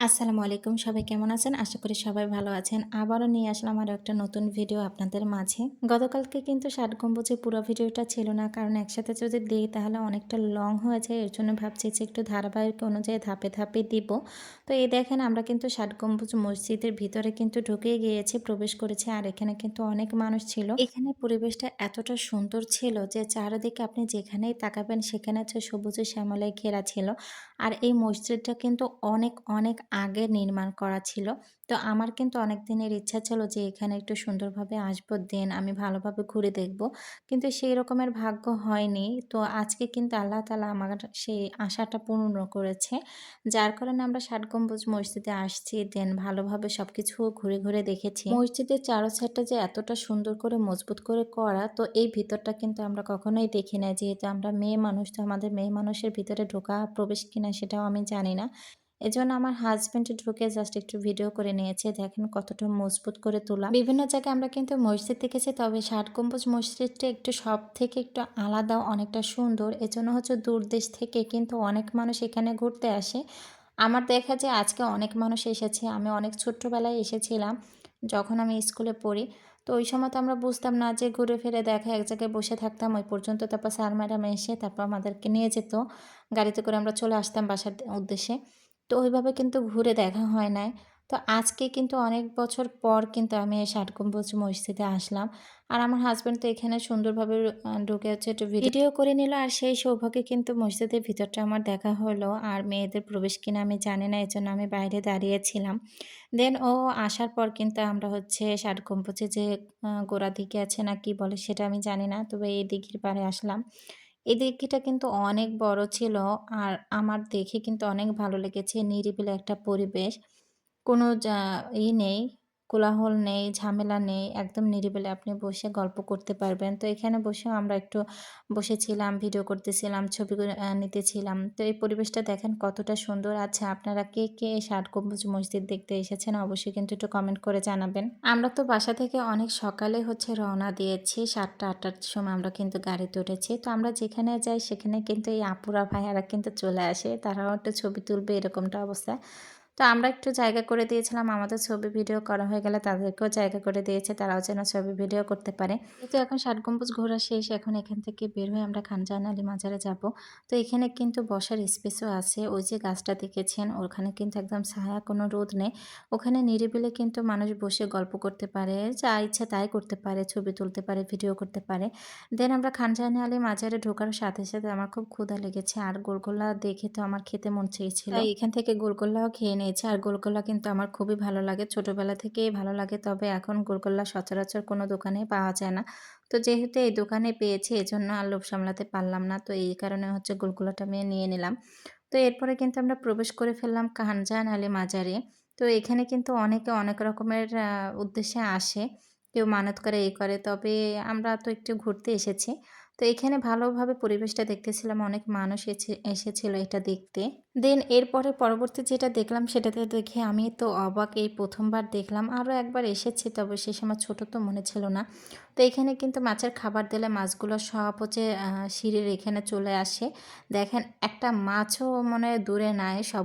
আসসালামু আলাইকুম। সবাই কেমন আছেন? আশা করি সবাই ভালো আছেন। আবারও নিয়ে আসলাম আরও একটা নতুন ভিডিও আপনাদের মাঝে। গতকালকে কিন্তু ৬০ গম্বুজের পুরো ভিডিওটা ছিল না। কারণ একসাথে যদি দেই তাহলে অনেকটা লং হয়ে যায়। এর জন্য ভাবছি যে একটু ধারাবাহিক অনুযায়ী ধাপে, ধাপে দিব। তো এই দেখেন আমরা কিন্তু ৬০ গম্বুজ মসজিদের ভিতরে কিন্তু ঢুকে গিয়েছি, প্রবেশ করেছি। আর এখানে কিন্তু অনেক মানুষ ছিল। এখানে পরিবেশটা এতটা সুন্দর ছিল যে চারিদিকে আপনি যেখানেই তাকাবেন সেখানে হচ্ছে সবুজে শ্যামলায় ঘেরা ছিল। আর এই মসজিদটা কিন্তু অনেক, অনেক আগে নির্মাণ করা ছিল। তো আমার কিন্তু অনেক দিনের ইচ্ছা ছিল যে এখানে একটু সুন্দরভাবে আসবো, দেন আমি ভালোভাবে ঘুরে দেখব। কিন্তু সেই রকমের ভাগ্য হয়নি। তো আজকে কিন্তু আল্লাহ তাআলা আমার সেই আশাটা পূর্ণ করেছে। যার কারণে আমরা ৬০ গম্বুজ মসজিদে আসছি, দেন ভালোভাবে সবকিছু ঘুরে, ঘুরে দেখেছি। মসজিদের চারো সাইডটা যে এতটা সুন্দর করে মজবুত করে করা, তো এই ভিতরটা কিন্তু আমরা কখনোই দেখি নাই। যেহেতু আমরা মেয়ে মানুষ, তো আমাদের মেয়ে মানুষের ভিতরে ঢোকা প্রবেশ কিনা সেটাও আমি জানি না। এজন্য আমার হাসব্যান্ড ঢুকে জাস্ট একটু ভিডিও করে নিয়েছে। দেখেন কতটা মজবুত করে তোলা। বিভিন্ন জায়গায় আমরা কিন্তু মসজিদ দেখেছি, তবে ৬০ গম্বুজ মসজিদটা একটু সব থেকে একটু আলাদা, অনেকটা সুন্দর। এজন্য হচ্ছে দূর দেশ থেকে কিন্তু অনেক মানুষ এখানে ঘুরতে আসে। আমার দেখা যায় আজকে অনেক মানুষ এসেছে। আমি অনেক ছোট্টবেলায় এসেছিলাম, যখন আমি স্কুলে পড়ি। তো ওই সময় তো আমরা বুঝতাম না যে ঘুরে ফিরে দেখা এক জায়গায় বসে থাকতাম ওই পর্যন্ত। তারপর স্যার ম্যাডাম এসে তারপর আমাদেরকে নিয়ে যেত। গাড়িতে করে আমরা চলে আসতাম বাসার উদ্দেশ্যে। তো ওইভাবে কিন্তু ঘুরে দেখা হয় নাই। তো আজকে কিন্তু অনেক বছর পর কিন্তু আমি এই ৬০ গম্বুজ মসজিদে আসলাম। আর আমার হাসব্যান্ড তো এখানে সুন্দরভাবে ঢুকে হচ্ছে একটু ভিডিও করে নিল। আর সেই সৌভাগ্যে কিন্তু মসজিদের ভিতরটা আমার দেখা হলো। আর মেয়েদের প্রবেশ কিনা আমি জানি না, এজন্য আমি বাইরে দাঁড়িয়েছিলাম। দেন ও আসার পর কিন্তু আমরা হচ্ছে ৬০ গম্বুজে যে গোড়া দিঘি আছে না কি বলে সেটা আমি জানি না। তবে এই দিঘির পাড়ে আসলাম। এই দিঘিটা কিন্তু অনেক বড় ছিল। আর আমার দেখে কিন্তু অনেক ভালো লেগেছে। নিরিবিলি একটা পরিবেশ। কোনো নেই, কোলাহল নেই, ঝামেলা নেই। একদম নিরিবিলি আপনি বসে গল্প করতে পারবেন। তো এখানে বসেও আমরা একটু বসেছিলাম, ভিডিও করতেছিলাম, ছবিগুলো নিতেছিলাম। তো এই পরিবেশটা দেখেন কতটা সুন্দর। আচ্ছা আপনারা কে, কে ৬০ গম্বুজ মসজিদ দেখতে এসেছেন অবশ্যই কিন্তু একটু কমেন্ট করে জানাবেন। আমরা তো বাসা থেকে অনেক সকালে হচ্ছে রওনা দিয়েছি। ৭টা-৮টার সময় আমরা কিন্তু গাড়িতে উঠেছি। তো আমরা যেখানে যাই সেখানে কিন্তু এই আপুরা ভাইয়ারা কিন্তু চলে আসে। তারাও একটু ছবি তুলবে এরকমটা অবস্থা। তো আমরা একটু জায়গা করে দিয়েছিলাম। আমাদের ছবি ভিডিও করা হয়ে গেলে তাদেরকেও জায়গা করে দিয়েছে। তারাও যেন ছবি ভিডিও করতে পারে। যেহেতু এখন ৬০ গম্বুজ ঘোরা শেষ, এখন এখান থেকে বের হয়ে আমরা খানজাহান আলী মাজারে যাব। তো এখানে কিন্তু বসার স্পেসও আছে। ওই যে গাছটা দেখেছেন ওখানে কিন্তু একদম ছায়া, কোনো রোদ নেই। ওখানে নিরিবিলি কিন্তু মানুষ বসে গল্প করতে পারে। যা ইচ্ছা তাই করতে পারে। ছবি তুলতে পারে, ভিডিও করতে পারে। দেন আমরা খানজাহান আলী মাজারে ঢোকার সাথে, সাথে আমার খুব ক্ষুধা লেগেছে। আর গোলগোলা দেখে তো আমার খেতে মন চেয়েছিল। তাই এখান থেকে গোলগোলাও খেয়ে নিয়েছি। আর গোলগোলা কিন্তু আমার খুবই ভালো লাগে। ছোটবেলা থেকেই ভালো লাগে। তবে এখন গোলগোলা সচরাচর কোনো দোকানেই পাওয়া যায় না। তো যেহেতু এই দোকানে পেয়েছি এজন্য আর লোভ সামলাতে পারলাম না। তো এই কারণে হচ্ছে গোলগোলাটা আমি নিয়ে নিলাম। তো এরপরে কিন্তু আমরা প্রবেশ করে ফেললাম খানজাহান আলী মাজারে। তো এখানে কিন্তু অনেকে অনেক রকমের উদ্দেশ্যে আসে। কেউ মানত করে, এই করে। তবে আমরা তো একটু ঘুরতে এসেছি। তো এখানে ভালোভাবে পরিবেশটা দেখতেছিলাম। অনেক মানুষ এসেছিল এটা দেখতে। দেন এরপরে পরবর্তী যেটা দেখলাম সেটাতে দেখে আমি তো অবাক। এই ১ম বার দেখলাম। আরও একবার এসেছি, তবে সে সময় ছোট তো মনে ছিল না। তো এখানে কিন্তু মাছের খাবার দিলে মাছগুলো সব হচ্ছে সিঁড়ির এখানে চলে আসে। দেখেন একটা মাছও মনে হয় দূরে নাই। সব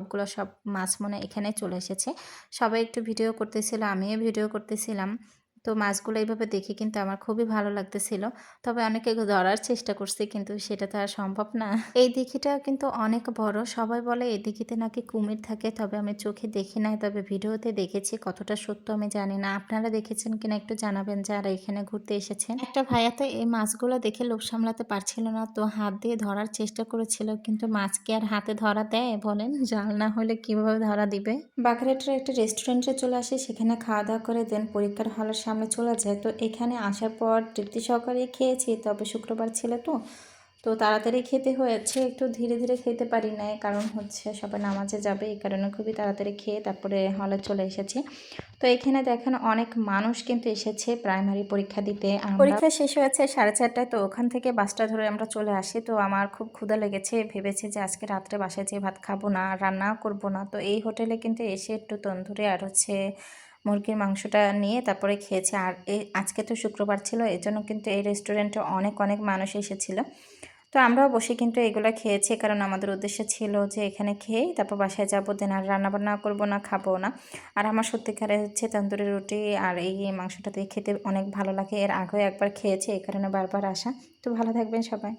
মাছ মনে হয় এখানে চলে এসেছে। সবাই একটু ভিডিও করতেছিল, আমিও ভিডিও করতেছিলাম। তো মাছগুলো এভাবে দেখে কিন্তু আমার খুবই ভালো লাগতেছিল। তবে অনেকে ধরার চেষ্টা করছে কিন্তু সেটা তো আর সম্ভব না। এই দিঘিটা কিন্তু অনেক বড়। সবাই বলে এই দিঘিতে নাকি কুমির থাকে। তবে আমি চোখে দেখি নাই। তবে ভিডিওতে দেখেছি। কতটা সত্য আমি জানি না। আপনারা দেখেছেন কিনা একটু জানাবেন যারা এখানে ঘুরতে এসেছেন। একটা ভাইয়া তো এই মাছগুলো দেখে লোভ সামলাতে পারছিল না। তো হাত দিয়ে ধরার চেষ্টা করেছিল। কিন্তু মাছ কি আর হাতে ধরা দেয় বলেন? জাল না হলে কিভাবে ধরা দিবে? বাগেরহাটের একটা রেস্টুরেন্টে চলে আসি। সেখানে খাওয়া-দাওয়া করে দেন পরীক্ষার হলের সামনে চলে যাই। তো এখানে আসার পর তৃপ্তি সহকারেই খেয়েছি। তবে শুক্রবার ছিল তো তাড়াতাড়ি খেতে হয়েছে। একটু ধীরে, ধীরে খেতে পারি নাই। কারণ হচ্ছে সবাই নামাজে যাবে। এই কারণে খুবই তাড়াতাড়ি খেয়ে তারপরে হলে চলে এসেছি। তো এখানে দেখেন অনেক মানুষ কিন্তু এসেছে প্রাইমারি পরীক্ষা দিতে। পরীক্ষা শেষ হয়েছে 4:30টায়। তো ওখান থেকে বাসটা ধরে আমরা চলে আসি। তো আমার খুব ক্ষুধা লেগেছে। ভেবেছি যে আজকে রাত্রে বাসায় যেয়ে ভাত খাবো না, রান্নাও করব না। তো এই হোটেলে কিন্তু এসে একটু তন্দুরি আর হচ্ছে মুরগির মাংসটা নিয়ে তারপরে খেয়েছি। আর আজকে তো শুক্রবার ছিল, এজন্য কিন্তু এই রেস্টুরেন্টে অনেক, অনেক মানুষ এসেছিল। তো আমরাও বসে কিন্তু এগুলো খেয়েছি, কারণ আমাদের উদ্দেশ্য ছিল যে এখানে খেয়েই তারপর বাসায় যাবো, দেন আর রান্নাবান্না করবো না, খাবো না। আর আমার সত্যিকারে হচ্ছে তন্দুরি রুটি আর এই মাংসটা দিয়ে খেতে অনেক ভালো লাগে। এর আগেও একবার খেয়েছি, এই কারণে বারবার আসা। তো ভালো থাকবেন সবাই।